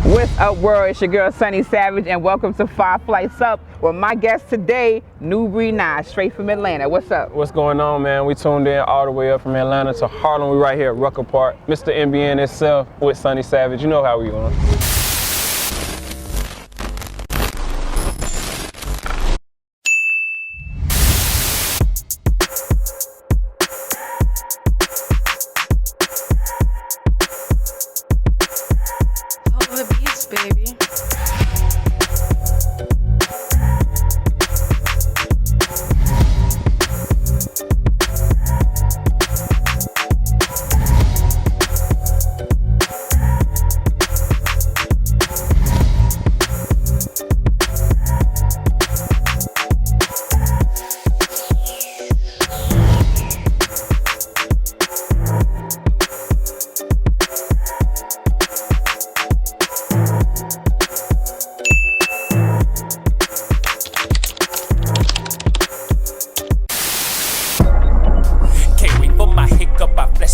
What's up, world? It's your girl Sunny Savage, and welcome to 5 Flights Up with my guest today, new Breed Nye, straight from Atlanta. What's up? What's going on, man? We tuned in all the way up from Atlanta to Harlem. We right here at Rucker Park. Mr. NBN itself with Sunny Savage. You know how we going. Baby.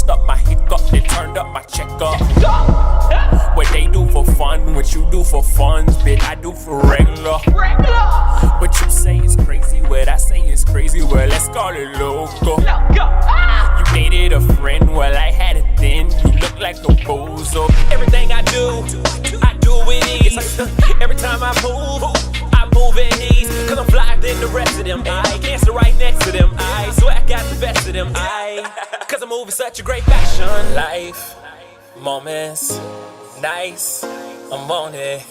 Up my hiccup, they turned up my checkup. What they do for fun, what you do for fun, bitch, I do for regular. What you say is crazy, what I say is crazy, well, let's call it loco. You dated a friend, well, I had it then. You look like a bozo. Everything I do with ease. Every time I move at ease. Cause I'm flyer than the rest of them. I cancer right next to them. I swear I got the best of them. Cause I'm moving such a great fashion. Life, moments, nice, I'm on it.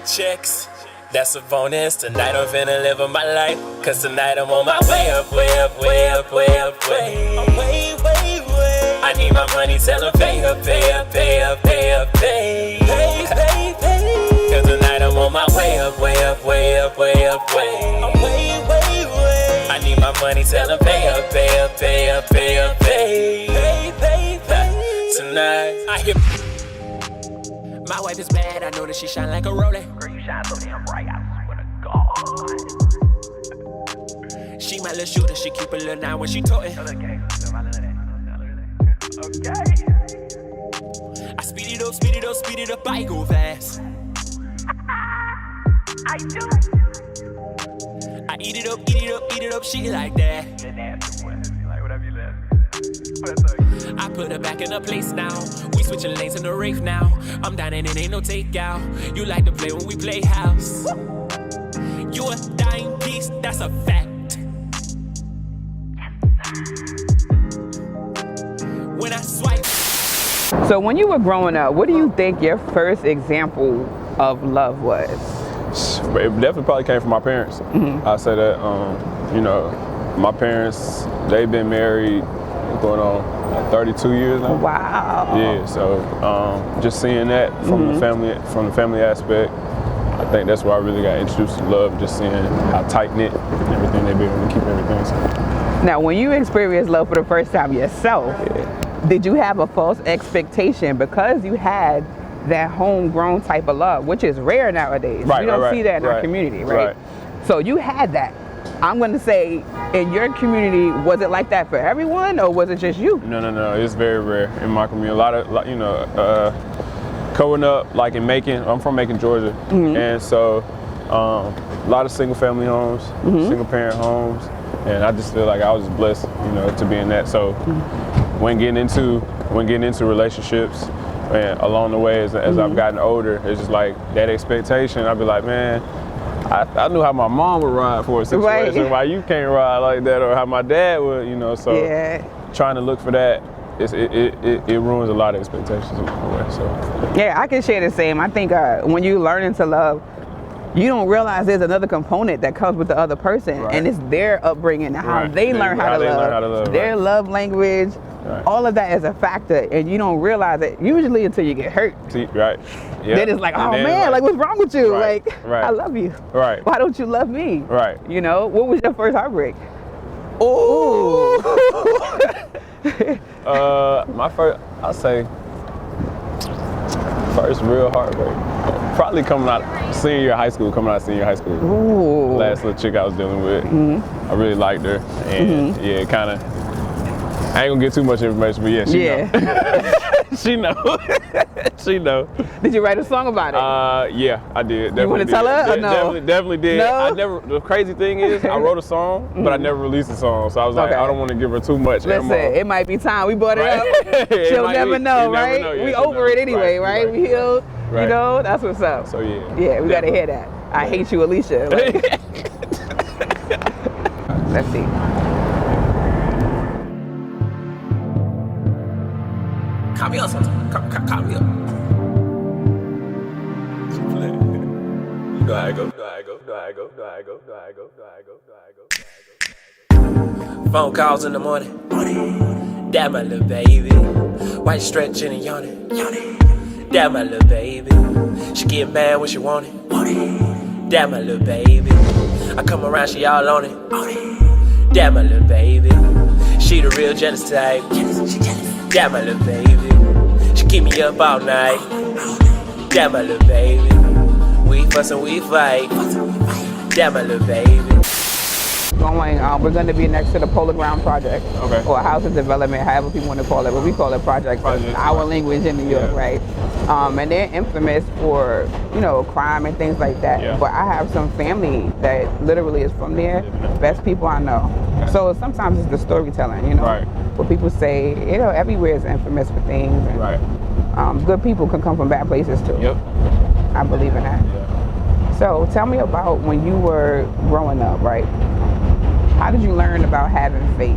Checks, that's a bonus. Tonight I'm finna live my life. Cause tonight I'm on my way up, way up, way up, way up, way. I'm way, way, way. I need my money, tell them pay up, pay up, pay up, pay up, pay. Pay, pay, pay. Cause tonight I'm on my way up, way up, way up, way up, way. I'm way, way, way. I need my money, tell them pay up, pay up, pay up, pay up, pay. Pay, pay, pay. Tonight I hear my wife is bad, I know that she shine like a Rolex. Girl, you shine so damn bright, I swear to God. She my little shooter, she keep a little nine when she totin'. Okay. I speed it up, speed it up, speed it up, I go fast. I do. I eat it up, eat it up, eat it up, she like that. I put her back in her place now. We switching lanes in the rave now. I'm dining and ain't no takeout. You like to play when we play house. You a dying piece, that's a fact. When I swipe. So when you were growing up, what do you think your first example of love was? It definitely probably came from my parents. I say that, you know, my parents, they've been married going on like 32 years now. Wow. Yeah, so just seeing that from the family aspect, I think that's where I really got introduced to love, just seeing how tight-knit and everything they be able to keep everything. So. Now, when you experienced love for the first time yourself, did you have a false expectation because you had that homegrown type of love, which is rare nowadays? Right, you don't right, see that in our community, right? So you had that. I'm going to say, in your community, was it like that for everyone, or was it just you? No, it's very rare in my community. A lot of, you know, growing up, like in Macon, I'm from Macon, Georgia, and so a lot of single family homes, single parent homes, and I just feel like I was blessed, you know, to be in that. So when getting into relationships, and along the way, as I've gotten older, it's just like that expectation. I'd be like, man, I knew how my mom would ride for a situation, why you can't ride like that, or how my dad would, you know. So trying to look for that, it ruins a lot of expectations along the way. So yeah, I can share the same. I think when you learn into love, you don't realize there's another component that comes with the other person, and it's their upbringing and how they learn how to love, their love language. All of that is a factor, and you don't realize it usually until you get hurt. Then it's like, oh man, like what's wrong with you? Like, I love you. Why don't you love me? You know, what was your first heartbreak? Ooh. My first, I'll say, first real heartbreak. Probably coming out senior year of high school. Ooh. Last little chick I was dealing with. I really liked her, and yeah, kind of. I ain't gonna get too much information, but yeah, she know. She know. She know. Did you write a song about it? Yeah, I did. You want to tell her or no? Definitely did. No? The crazy thing is, I wrote a song, but I never released the song. So I was like, I don't want to give her too much. Listen, it might be time. We brought it up. She'll never know, right? Yeah, we over it anyway, right? We healed. Right. You know, that's what's up. So yeah. Yeah, we gotta hear that. I hate you, Alicia. Like, let's see. Call me up sometime. Call me up. You know how I go. Phone calls in the morning. That my little baby. White stretching and yawning. That my little baby. She get mad when she want it. That my little baby. I come around, she all on it. That my little baby. She the real jealous type. That my little baby. She keep me up all night. That my little baby. We fuss and we fight. That my little baby. We're going to be next to the Polar Ground Project, okay, or Housing Development, however people want to call it, but we call it project our language in New York, right? And they're infamous for, you know, crime and things like that. Yeah. But I have some family that literally is from there, best people I know. Okay. So sometimes it's the storytelling, you know, right, what people say, you know, everywhere is infamous for things. And, right. Good people can come from bad places too. Yep. I believe in that. Yeah. So tell me about when you were growing up, right? How did you learn about having faith?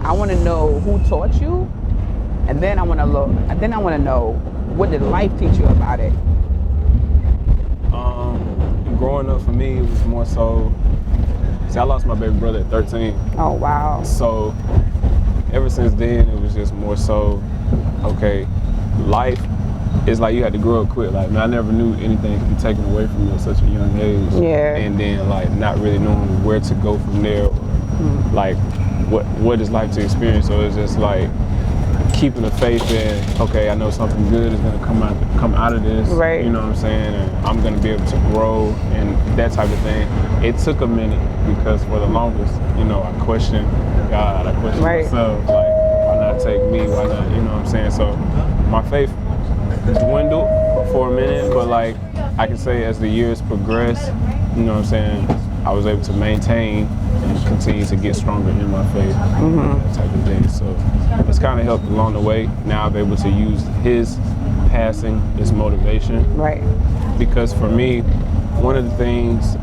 I want to know who taught you, and then I want to know what did life teach you about it. Growing up for me, it was more so. See, I lost my baby brother at 13. Oh wow! So ever since then, it was just more so. Okay, life is like you had to grow up quick. Like, man, I never knew anything could be taken away from you at such a young age. Yeah. And then like not really knowing where to go from there, or like what is life to experience. So it's just like keeping the faith in. Okay, I know something good is gonna come out of this. Right. You know what I'm saying? And I'm gonna be able to grow and that type of thing. It took a minute because for the longest, you know, I questioned God. I questioned myself. Like, why not take me? Why not? You know what I'm saying? So my faith dwindled for a minute, but like I can say as the years progressed, you know what I'm saying, I was able to maintain and continue to get stronger in my faith, that type of thing. So it's kind of helped along the way. Now I'm able to use his passing as motivation. Right. Because for me, one of the things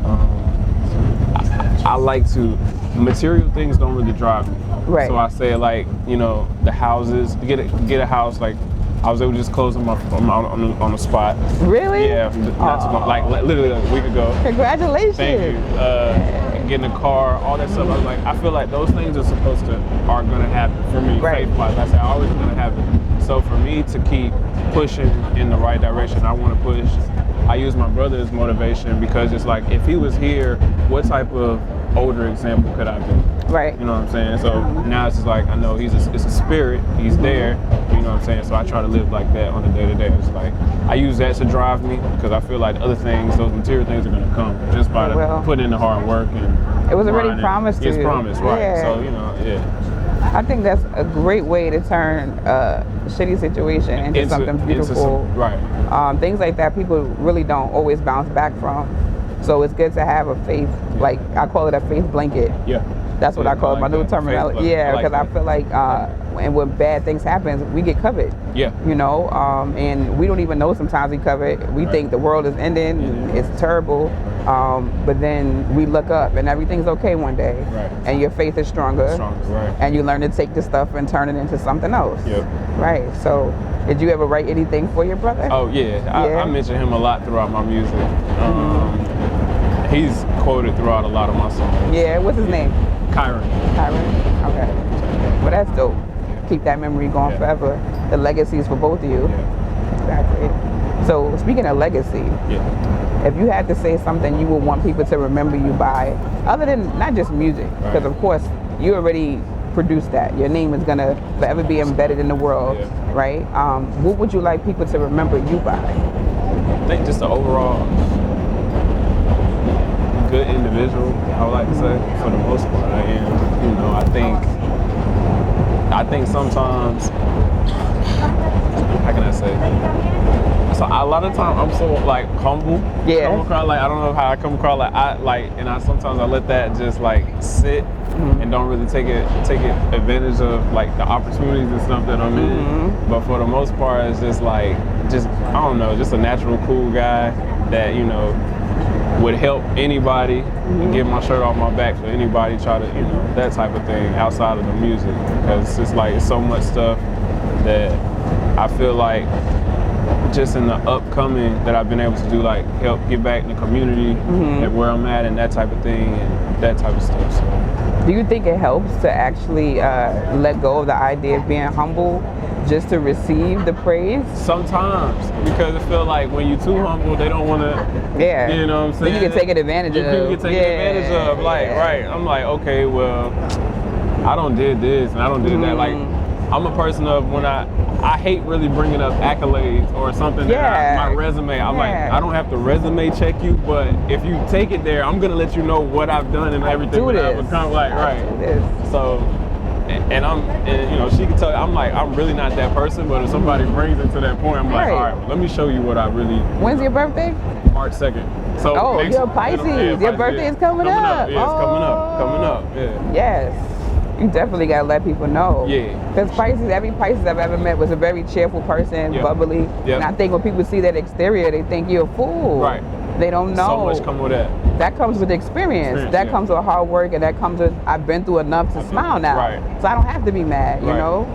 I like to, material things don't really drive me. Right. So I say like, you know, the houses, get a house, like I was able to just close on the spot. Really? Yeah, like literally a week ago. Congratulations. Thank you. Getting a car, all that stuff. I was like, I feel like those things are gonna happen for me, faith-wise. I said, always gonna happen. So for me to keep pushing in the right direction, I want to push. I use my brother as motivation because it's like, if he was here, what type of older example could I be? Right. You know what I'm saying? So now it's just like, I know it's a spirit, he's there, you know what I'm saying? So I try to live like that on the day-to-day. It's like, I use that to drive me because I feel like other things, those material things are gonna come just by putting in the hard work and it was already promised to you. It's promised, right. Yeah. So, you know, I think that's a great way to turn a shitty situation into something beautiful. Right. Things like that people really don't always bounce back from. So it's good to have a faith, like I call it a faith blanket. Yeah. That's what I call it, my new terminology. Yeah, because I feel like and when bad things happen, we get covered. Yeah. You know, and we don't even know sometimes we covered. We think the world is ending, it's terrible, but then we look up and everything's okay one day. Right. And your faith is stronger. Right. And you learn to take the stuff and turn it into something else. Yep. Right. So, did you ever write anything for your brother? Oh yeah, I mention him a lot throughout my music. He's quoted throughout a lot of my songs. Yeah. What's his name? Kyron. Okay. Well, that's dope. Keep that memory going forever. The legacies for both of you. Yeah. Exactly. So speaking of legacy, if you had to say something you would want people to remember you by, other than not just music, because of course you already produced that. Your name is gonna forever be embedded in the world, right? What would you like people to remember you by? I think just the overall good individual, I would like to say. For the most part, I am. You know, I think sometimes how can I say? So a lot of times I'm so like humble. Yeah. Come across, like I don't know how I come across, and sometimes I let that just like sit and don't really take advantage of like the opportunities and stuff that I'm in. But for the most part, it's just I don't know, just a natural cool guy that, you know, would help anybody and give my shirt off my back for anybody try to, you know, that type of thing outside of the music. Because it's just like, it's so much stuff that I feel like just in the upcoming that I've been able to do, like help give back in the community and where I'm at and that type of thing and that type of stuff. So. Do you think it helps to actually let go of the idea of being humble just to receive the praise? Sometimes, because it feels like when you're too humble, they don't want to, you know what I'm saying? Then you get taken advantage of. You get taken advantage of, like, right. I'm like, okay, well, I don't did this and I don't did that. Like, I'm a person of when I hate really bringing up accolades or something that my resume, I'm like, I don't have to resume check you, but if you take it there, I'm going to let you know what I've done and everything that I've become, like, So, and you know, she can tell you, I'm really not that person, but if somebody brings it to that point, I'm like, all right, well, let me show you what I really. When's your birthday? March 2nd. So you're a Pisces. Your birthday is coming up. Yeah, it's coming up. Yeah. Yes. You definitely gotta let people know. Yeah. Because every Pisces I've ever met was a very cheerful person, bubbly. And I think when people see that exterior, they think you're a fool. Right. They don't know. So much come with that. That comes with experience. That comes with hard work, and that comes with, I've been through enough to smile now. Right. So I don't have to be mad, you know?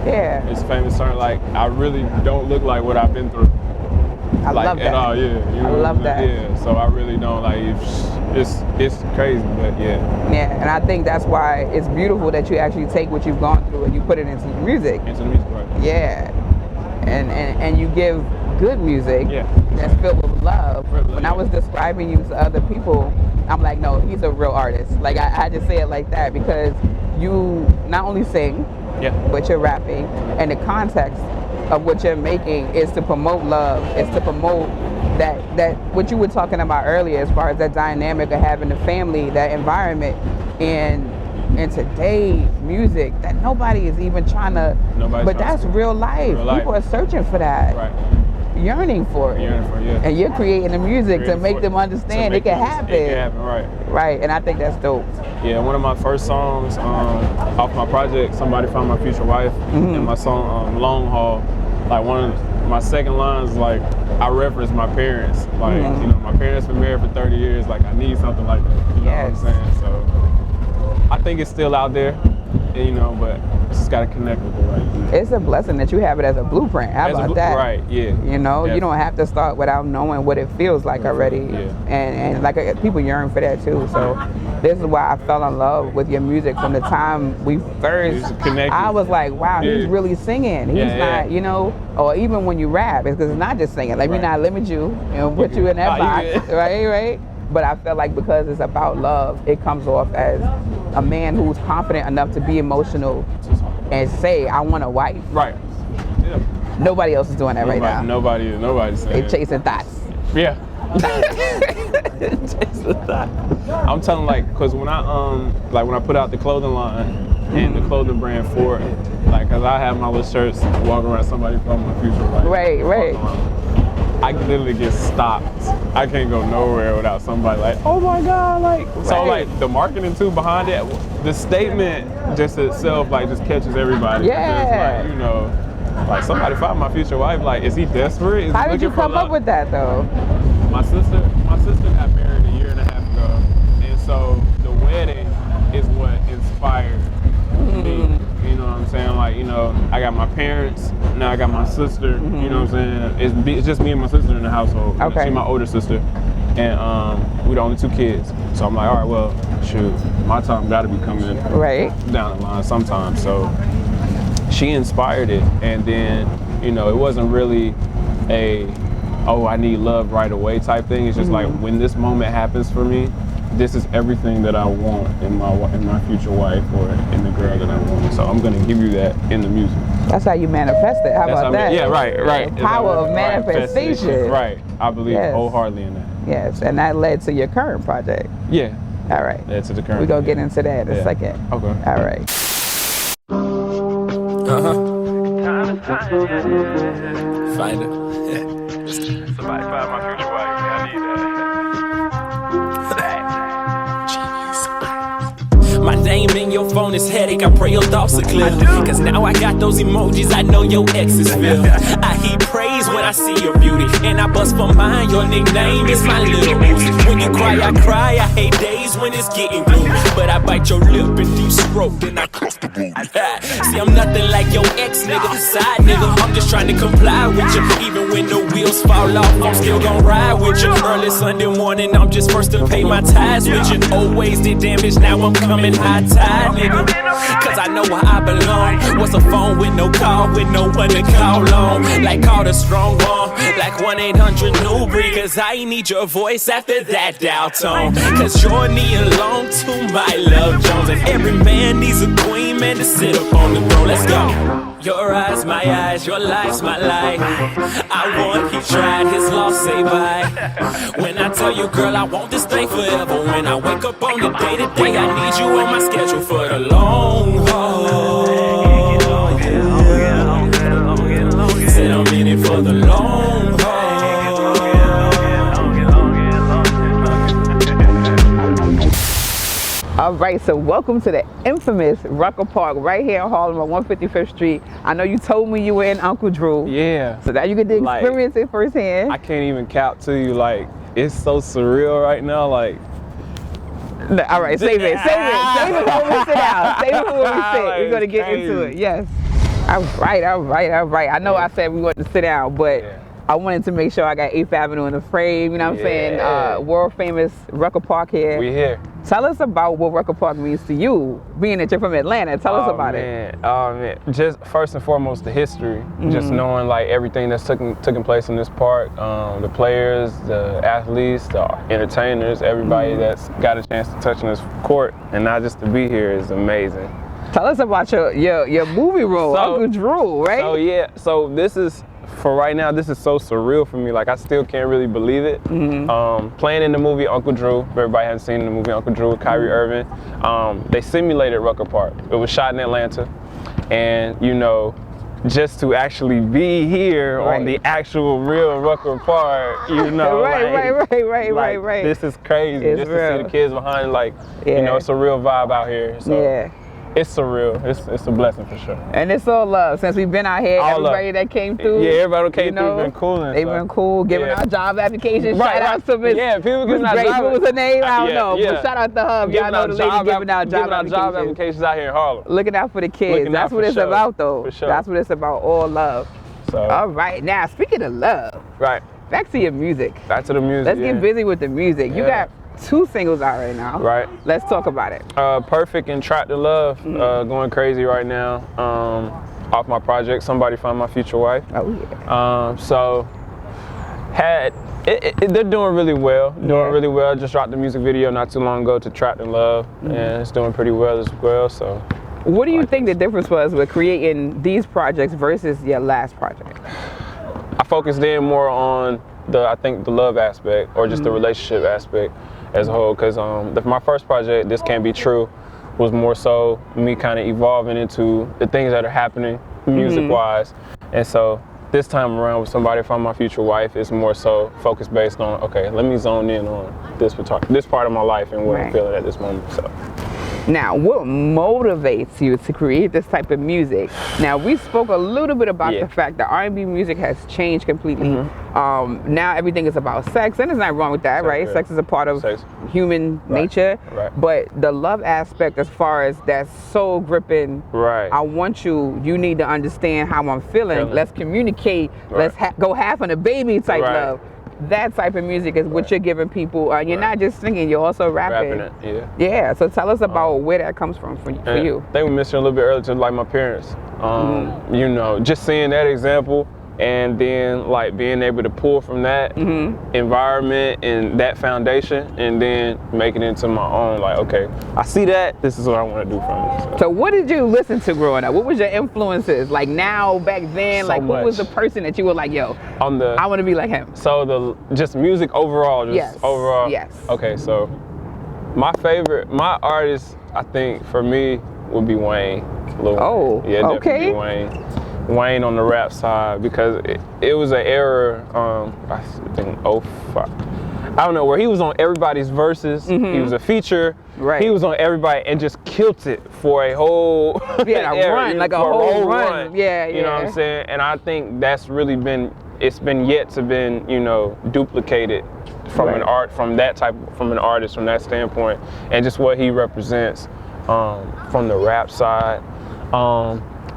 Yeah. It's famous term, like, I really don't look like what I've been through. I love that. At all, yeah. You know I love that. Yeah, so I really don't, like, it's crazy, but yeah. Yeah, and I think that's why it's beautiful that you actually take what you've gone through and you put it into your music. Into the music, right. Yeah. And you give good music that's filled with love. When I was describing you to other people, I'm like, no, he's a real artist. Like, I just say it like that because you not only sing, but you're rapping, and the context of what you're making is to promote love. It's to promote that what you were talking about earlier as far as that dynamic of having the family, that environment, and today's music that nobody is even trying to, but that's real life. People are searching for that. Yearning for it. And you're creating the music to make them understand it can happen. It can happen, right. And I think that's dope. Yeah, one of my first songs off my project, Somebody Found My Future Wife, and my song Long Haul, like one of my second lines, like I reference my parents. Like, you know, my parents been married for 30 years, like I need something like that. You know what I'm saying? So I think it's still out there, you know, but it's just gotta connect with it, right? It's a blessing that you have it as a blueprint. How about that? Right, yeah. You know, you don't have to start without knowing what it feels like already. And like people yearn for that too. So this is why I fell in love with your music from the time we first connected. I was like, wow, he's really singing. He's not, you know, or even when you rap, it's because it's not just singing. Let me not limit you and put you in that box, right? But I feel like because it's about love, it comes off as a man who's confident enough to be emotional and say, I want a wife. Right. Yeah. Nobody else is doing that right now. Nobody's saying they chasing thoughts. Yeah. I'm telling, like, cause when I put out the clothing line and the clothing brand for it, like, cause I have my little shirts walking around, Somebody Found My Future Wife. Right. I can literally get stopped. I can't go nowhere without somebody like, oh my God, like. So like the marketing too behind it, the statement just itself like just catches everybody. Yeah. Like, you know, like Somebody Found My Future Wife. Like, is he desperate? How did you come up with that though? My sister got married a year and a half ago, and so the wedding is what inspired me. You know what I'm saying? Like, you know, I got my parents, now I got my sister. You know what I'm saying? It's just me and my sister in the household. Okay. She's my older sister, and we're the only two kids. So I'm like, all right, well, shoot, my time got to be coming down the line sometime. So she inspired it, and then, you know, it wasn't really I need love right away type thing. It's just like, when this moment happens for me, this is everything that I want in my future wife or in the girl that I want. So I'm gonna give you that in the music. That's how you manifest it. How about that? Yeah, right. The power of manifestation. Right. I believe wholeheartedly in that. Yes, and that led to your current project. Yeah. All right. Led to the current. We're gonna get into that in a second. Okay. All right. Find it. Somebody find my future wife. I need that. My name in your phone is headache, I pray your thoughts are clear. Cause now I got those emojis, I know your exes feel. I heap praise when I see your beauty, and I bust for mine, your nickname is my little Uzi. When you cry, I hate days when it's getting gloomy. But I bite your lip and deep stroke, then I cuff the booty. See, I'm nothing like your ex nigga, side nigga. I'm just trying to comply with you. Even when the wheels fall off, I'm still gon' ride with you. Early Sunday morning, I'm just first to pay my tithes with you. Always did damage, now I'm coming high tide, nigga. Cause I know where I belong. What's a phone with no call, with no one to call on? Like call the strong one, like 1-800 Breed. Cause I need your voice after that dial tone. Cause you're knee alone to my love Jones. And every man needs a queen, man, to sit up on the throne. Let's go. Your eyes, my eyes, your life's my life. I won, he tried, his loss, say bye. When I tell you, girl, I want this thing forever. When I wake up on the day to day, I need you on my schedule for the long haul. Said I'm in it for the long haul. All right, so welcome to the infamous Rucker Park right here in Harlem on 155th Street. I know you told me you were in Uncle Drew. Yeah. So now you get to experience it firsthand. I can't even count to you, like, it's so surreal right now, like. All right, save it when we sit down. Save it when we sit. We're gonna get into it, yes. All right. I know I said we wanted to sit down, but I wanted to make sure I got 8th Avenue in the frame, you know what I'm saying? World famous Rucker Park here. We here. Tell us about what Rucker Park means to you, being that you're from Atlanta. Tell us about it. Oh man, just first and foremost the history. Just knowing like everything that's taking place in this park, the players, the athletes, the entertainers, everybody that's got a chance to touch on this court, and not just to be here is amazing. Tell us about your movie role, Uncle Drew, right? So this is, for right now, this is so surreal for me. Like, I still can't really believe it. Playing in the movie Uncle Drew, if everybody hasn't seen the movie Uncle Drew with Kyrie Irving, they simulated Rucker Park. It was shot in Atlanta. And, you know, just to actually be here on the actual real Rucker Park, you know, right. This is crazy. It's just real. to see the kids behind, like, you know, it's a real vibe out here. So. It's surreal. It's a blessing for sure. And it's all love. Since we've been out here, everybody that came through. Yeah, everybody that came through been cool. They've been cool, giving our job applications. Shout out to Miss. Yeah, people giving our job. What was her name? I don't know. But shout out to her. Y'all know the lady giving out job applications out here in Harlem. Looking out for the kids. That's what it's about, though. For sure. That's what it's about. All love. So. All right. Now, speaking of love. Right. Back to your music. Back to the music. Let's get busy with the music. You got 2 singles out right now. Right. Let's talk about it. Perfect and Track to Love, going crazy right now. Off my project, Somebody Find My Future Wife. Oh yeah. So they're doing really well. I just dropped the music video not too long ago to Track to Love, and it's doing pretty well as well. So. What do you think the difference was with creating these projects versus your last project? I focused in more on I think the love aspect, or just the relationship aspect as a whole, because my first project, This Can't Be True, was more so me kind of evolving into the things that are happening music-wise. And so this time around with Somebody Find My Future Wife, it's more so focused based on, okay, let me zone in on this part of my life and what I'm feeling at this moment. So. Now, what motivates you to create this type of music? Now, we spoke a little bit about the fact that R&B music has changed completely. Now everything is about sex, and there's nothing wrong with that, right? Sex is a part of human nature. Right. But the love aspect, as far as that's soul gripping, I want you need to understand how I'm feeling. Let's communicate. Let's go half on a baby type love. That type of music is what you're giving people. You're not just singing, you're also rapping. Yeah, so tell us about where that comes from for you. I think we mentioned a little bit earlier to like my parents. You know, just seeing that example, and then like being able to pull from that environment and that foundation, and then make it into my own. Like, okay, I see that, this is what I want to do from it. So what did you listen to growing up? What was your influences? Like now, back then, like who was the person that you were like, yo, I want to be like him? So just music overall, overall. Yes. Okay, so my artist, I think for me, would be Wayne. Oh, yeah, okay. Wayne. Wayne on the rap side, because it was an era, I think 05. I don't know, where he was on everybody's verses. He was a feature. Right. He was on everybody and just killed it for a whole run, like a whole run. Yeah, You know what I'm saying? And I think that's really been yet to been, you know, duplicated from an artist from that standpoint, and just what he represents from the rap side.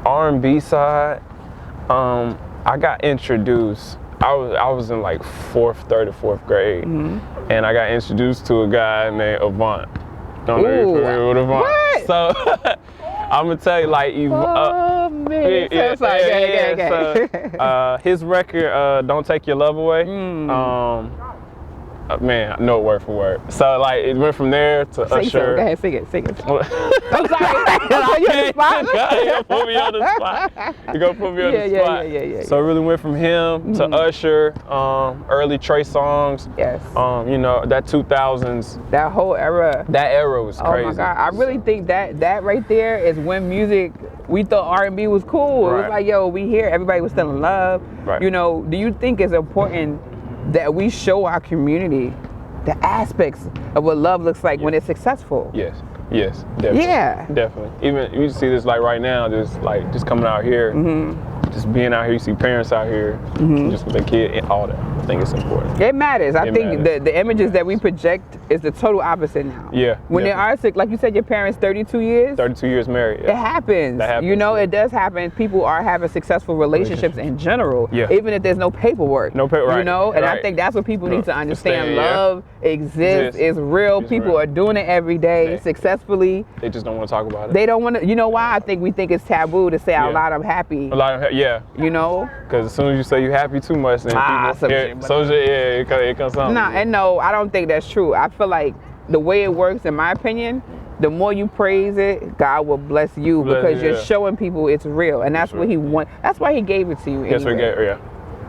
R&B side, I got introduced. I was in like third or fourth grade, and I got introduced to a guy named Avant. Don't know if you're familiar with Avant. What? So I'm gonna tell you, like, so, his record, "Don't Take Your Love Away." Man, I know it word for word. So like it went from there to Usher. Go ahead, sing it. I'm sorry. You on the spot? You put me on the spot. You gonna put me on the spot. Yeah. So it really went from him to Usher, early Trey songs. Yes. You know, that 2000s. That whole era. That era was crazy. Oh my God, I really think that right there is when music. We thought R&B was cool. It was like, yo, we here. Everybody was still in love. Right. You know, do you think it's important that we show our community the aspects of what love looks like when it's successful? Yes, definitely. Yeah. Definitely. Even you see this like right now, just coming out here, just being out here, you see parents out here, just with their kid and all that. I think it's important. It matters. I think the images that we project is the total opposite now. Yeah. When they are sick, like you said, your parents 32 years? 32 years married. Yeah. It happens. That happens. You know, it does happen. People are having successful relationships in general, even if there's no paperwork. No paperwork, right. You know, and I think that's what people need to understand. Love exists, it's real. People are doing it every day successfully. They just don't want to talk about it. They don't want to. You know why? I think we think it's taboo to say out loud, I'm happy. You know? Because as soon as you say you're happy too much, then people it comes something. No, I don't think that's true. I feel like the way it works, in my opinion, the more you praise it, God will bless you because you're showing people it's real, and that's what He wants. That's why He gave it to you. That's what He gave. Yeah.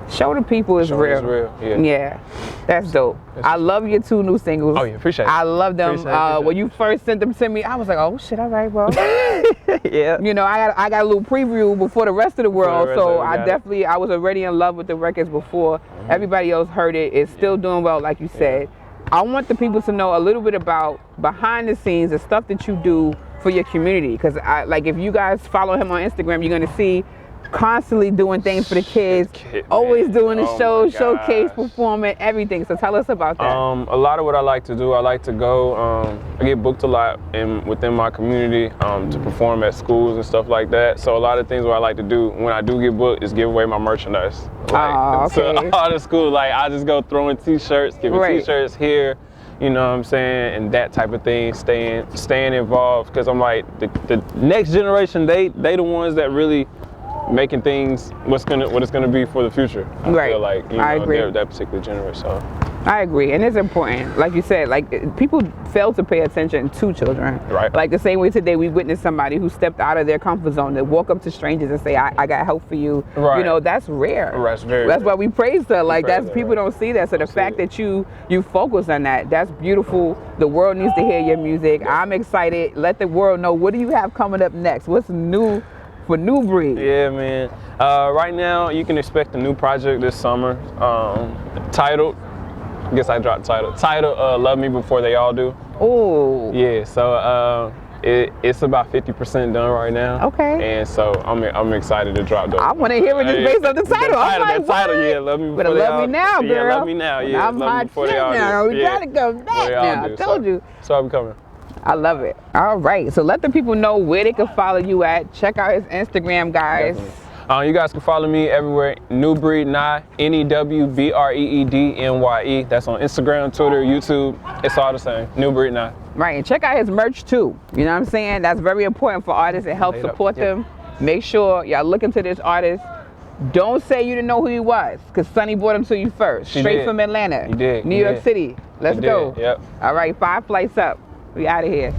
Show the people it's real. It's real. Yeah, that's dope. I love your 2 new singles. Oh yeah, appreciate it. I love them. When you first sent them to me, I was like, oh shit, all right, well. Yeah. You know, I got a little preview before the rest of the world, so I was already in love with the records before everybody else heard it. It's still doing well, like you said. I want the people to know a little bit about behind the scenes, the stuff that you do for your community. Because like if you guys follow him on Instagram, you're gonna see constantly doing things for the kids, always doing the shows, showcase, performing, everything. So tell us about that. A lot of what I like to do, I like to go, I get booked a lot within my community to perform at schools and stuff like that. So a lot of things what I like to do when I do get booked is give away my merchandise. So all the schools, like I just go throwing t-shirts, giving t-shirts here, you know what I'm saying, and that type of thing, staying involved, because I'm like, the next generation, they the ones that really making things what it's gonna be for the future. I feel like, you know, I agree. That particular generation. So I agree, and it's important. Like you said, like people fail to pay attention to children. Right. Like the same way today we witnessed somebody who stepped out of their comfort zone to walk up to strangers and say, I got help for you. Right. You know, that's rare. That's why we praise her. Like people don't see that. So the fact that you focus on that's beautiful. The world needs to hear your music. I'm excited. Let the world know, what do you have coming up next? What's new for New Breed? Yeah, man. Right now, you can expect a new project this summer, titled, I guess I dropped the title. Titled, Love Me Before They All Do. Oh. Yeah, so it's about 50% done right now. Okay. And so I'm excited to drop those. I want to hear it just based on the title. Yeah, Love Me Before They All Do. Love Me Now, girl. Yeah, Love Me Now, yeah. I'm hot shit now. We gotta go back now. I told you. So I'm coming. I love it. All right, so let the people know where they can follow you at. Check out his Instagram, guys. You guys can follow me everywhere. New Breed Nye, NEWBREEDNYE. That's on Instagram, Twitter, YouTube. It's all the same. New Breed Nye. Right, and check out his merch too. You know what I'm saying? That's very important for artists. It helps support them. Make sure y'all look into this artist. Don't say you didn't know who he was, because Sonny brought him to you first. Straight from Atlanta. He did. New York City. Let's go. Yep. All right, 5 flights up. We out of here.